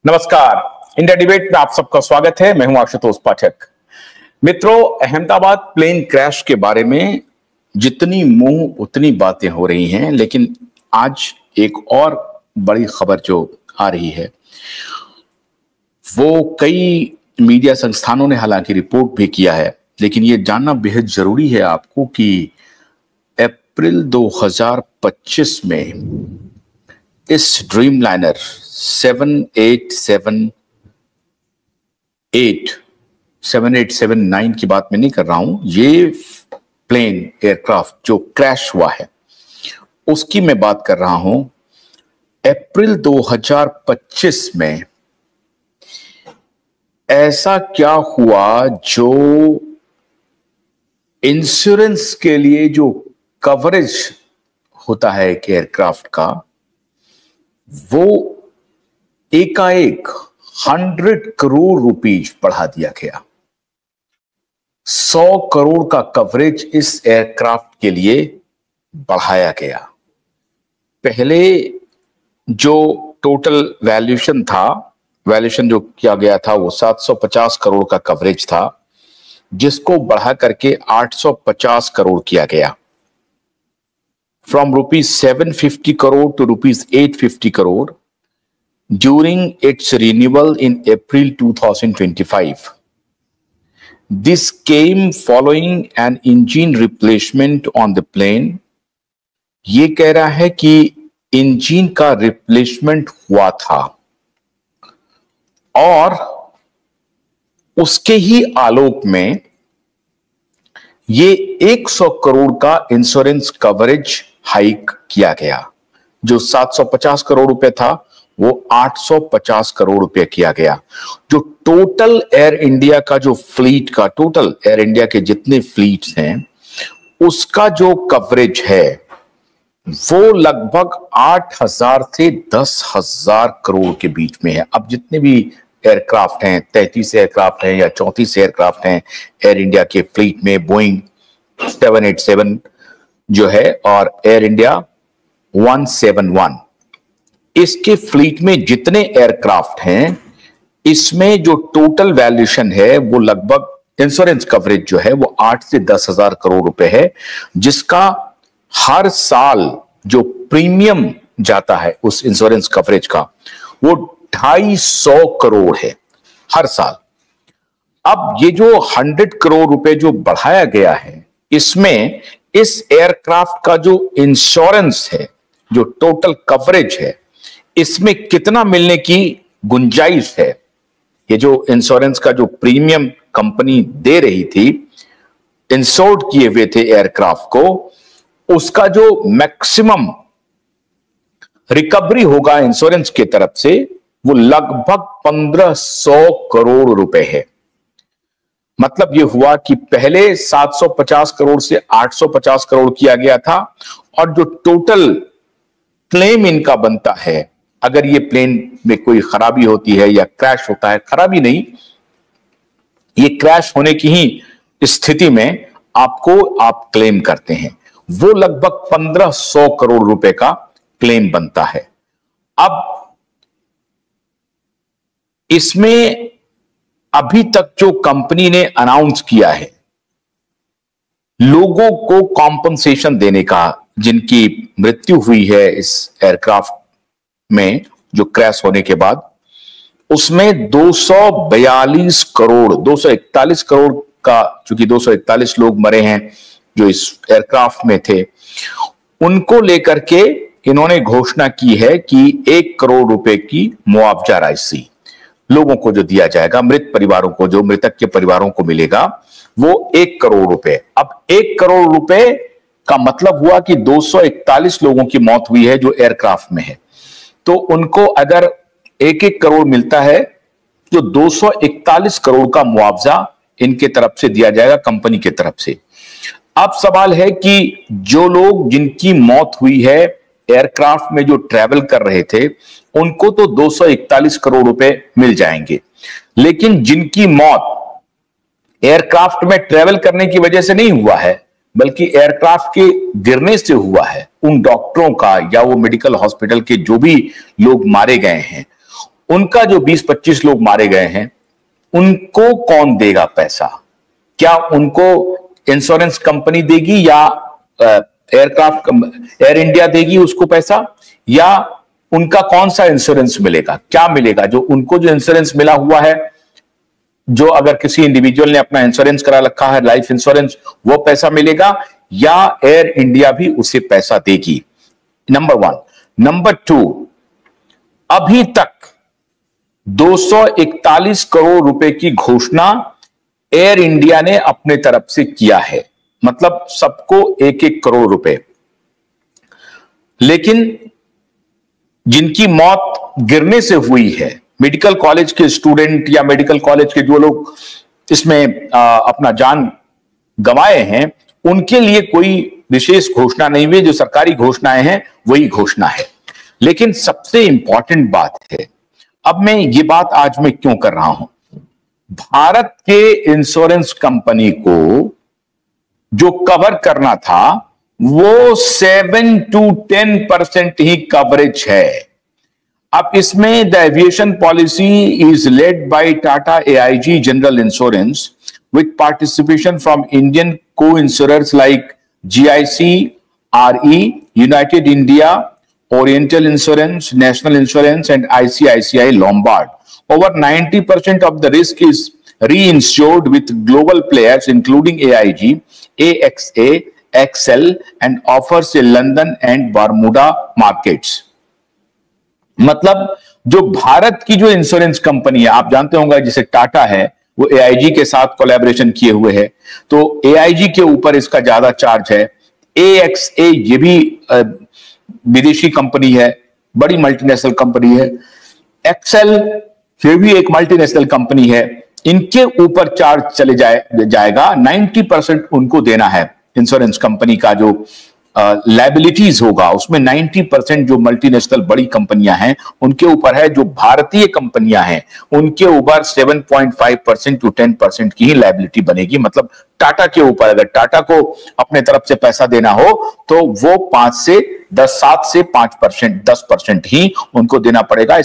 नमस्कार। India debate में आप सबका स्वागत है। मैं हूं आशुतोष पाठक। मित्रों, अहमदाबाद प्लेन क्रैश के बारे में जितनी मुंह उतनी बातें हो रही हैं, लेकिन आज एक और बड़ी खबर जो आ रही है वो कई मीडिया संस्थानों ने हालांकि रिपोर्ट भी किया है, लेकिन ये जानना बेहद जरूरी है आपको कि अप्रैल 2025 में इस ड्रीमलाइनर 7879 की बात मैं नहीं कर रहा हूं, ये प्लेन एयरक्राफ्ट जो क्रैश हुआ है उसकी मैं बात कर रहा हूं। अप्रैल 2025 में ऐसा क्या हुआ जो इंश्योरेंस के लिए जो कवरेज होता है एक एयरक्राफ्ट का, वो एकाएक 100 करोड़ रुपीज बढ़ा दिया गया। 100 करोड़ का कवरेज इस एयरक्राफ्ट के लिए बढ़ाया गया। पहले जो टोटल वैल्यूएशन जो किया गया था वो 750 करोड़ का कवरेज था, जिसको बढ़ा करके 850 करोड़ किया गया। From ₹750 crore to ₹850 crore during its renewal in April 2025. This came following an engine replacement on the plane. ये कह रहा है कि इंजन का रिप्लेसमेंट हुआ था और उसके ही आलोक में ये 100 करोड़ का इंश्योरेंस कवरेज हाइक किया गया। जो 750 करोड़ रुपए था वो 850 करोड़ रुपए किया गया। जो टोटल एयर इंडिया का जो फ्लीट का, टोटल एयर इंडिया के जितने फ्लीट्स हैं उसका जो कवरेज है वो लगभग 8,000 से 10,000 करोड़ के बीच में है। अब जितने भी एयरक्राफ्ट हैं, 33 एयरक्राफ्ट हैं या 34 एयरक्राफ्ट हैं एयर इंडिया के फ्लीट में, बोइंग 787 जो है और एयर इंडिया 171, इसके फ्लीट में जितने एयरक्राफ्ट हैं, इसमें जो टोटल वैल्यूएशन है वो लगभग इंश्योरेंस कवरेज जो है वो 8 से 10,000 करोड़ रुपए है, जिसका हर साल जो प्रीमियम जाता है उस इंश्योरेंस कवरेज का वो 250 करोड़ है हर साल। अब ये जो 100 करोड़ रुपए जो बढ़ाया गया है, इसमें इस एयरक्राफ्ट का जो इंश्योरेंस है, जो टोटल कवरेज है, इसमें कितना मिलने की गुंजाइश है। ये जो इंश्योरेंस का जो प्रीमियम कंपनी दे रही थी इंश्योर्ड किए हुए थे एयरक्राफ्ट को, उसका जो मैक्सिमम रिकवरी होगा इंश्योरेंस की तरफ से वो लगभग 1,500 करोड़ रुपए है। मतलब ये हुआ कि पहले 750 करोड़ से 850 करोड़ किया गया था और जो टोटल क्लेम इनका बनता है, अगर ये प्लेन में कोई खराबी होती है या क्रैश होता है, खराबी नहीं, ये क्रैश होने की ही स्थिति में आप क्लेम करते हैं, वो लगभग 1,500 करोड़ रुपए का क्लेम बनता है। अब इसमें अभी तक जो कंपनी ने अनाउंस किया है लोगों को कॉम्पनसेशन देने का, जिनकी मृत्यु हुई है इस एयरक्राफ्ट में जो क्रैश होने के बाद, उसमें 242 करोड़ 241 करोड़ का, चूंकि 241 लोग मरे हैं जो इस एयरक्राफ्ट में थे, उनको लेकर के इन्होंने घोषणा की है कि 1 करोड़ रुपए की मुआवजा राशि लोगों को जो दिया जाएगा, मृत परिवारों को, जो मृतक के परिवारों को मिलेगा वो 1 करोड़ रुपए। अब 1 करोड़ रुपए का मतलब हुआ कि 241 लोगों की मौत हुई है जो एयरक्राफ्ट में है, तो उनको अगर 1-1 करोड़ मिलता है तो 241 करोड़ का मुआवजा इनके तरफ से दिया जाएगा, कंपनी की तरफ से। अब सवाल है कि जो लोग जिनकी मौत हुई है एयरक्राफ्ट में जो ट्रैवल कर रहे थे, उनको तो 241 करोड़ रुपए मिल जाएंगे, लेकिन जिनकी मौत एयरक्राफ्ट में ट्रैवल करने की वजह से नहीं हुआ है बल्कि एयरक्राफ्ट के गिरने से हुआ है, उन डॉक्टरों का या वो मेडिकल हॉस्पिटल के जो भी लोग मारे गए हैं उनका जो 20-25 लोग मारे गए हैं, उनको कौन देगा पैसा? क्या उनको इंश्योरेंस कंपनी देगी या एयर इंडिया देगी उसको पैसा, या उनका कौन सा इंश्योरेंस मिलेगा? क्या मिलेगा? जो उनको जो इंश्योरेंस मिला हुआ है, जो अगर किसी इंडिविजुअल ने अपना इंश्योरेंस करा रखा है, लाइफ इंश्योरेंस, वो पैसा मिलेगा या एयर इंडिया भी उसे पैसा देगी? नंबर 1। नंबर 2, अभी तक 241 करोड़ रुपए की घोषणा एयर इंडिया ने अपने तरफ से किया है, मतलब सबको 1-1 करोड़ रुपए। लेकिन जिनकी मौत गिरने से हुई है, मेडिकल कॉलेज के स्टूडेंट या मेडिकल कॉलेज के जो लोग इसमें अपना जान गंवाए हैं, उनके लिए कोई विशेष घोषणा नहीं हुई। जो सरकारी घोषणाएं हैं वही घोषणा है। लेकिन सबसे इंपॉर्टेंट बात है, अब मैं ये बात आज मैं क्यों कर रहा हूं, भारत के इंश्योरेंस कंपनी को जो कवर करना था वो 7 to 10% ही कवरेज है। अब इसमें the aviation policy is led by Tata AIG general insurance with participation from Indian co insurers like GIC, RE, United India, Oriental Insurance, National Insurance, and ICICI Lombard. Over 90% of the risk is reinsured with global players including AIG, AXA, XL, and offers a London and Bermuda markets. मतलब जो भारत की जो insurance company है, आप जानते होंगे जैसे टाटा है, वो AIG के साथ कोलैबोरेशन किए हुए है, तो AIG के ऊपर इसका ज्यादा चार्ज है। AXA ये भी विदेशी कंपनी है, बड़ी मल्टीनेशनल कंपनी है। एक्सेल ये भी एक मल्टीनेशनल कंपनी है, इनके ऊपर चार्ज चले जाएगा। 90% उनको देना है। इंश्योरेंस कंपनी का जो लायबिलिटीज होगा उसमें 90% जो मल्टीनेशनल बड़ी कंपनियां हैं उनके ऊपर है। जो भारतीय कंपनियां हैं उनके ऊपर 7.5% to 10% की ही लायबिलिटी बनेगी। मतलब टाटा के ऊपर अगर टाटा को अपने तरफ से पैसा देना हो तो वो 7 से 5% 10% ही उनको देना पड़ेगा।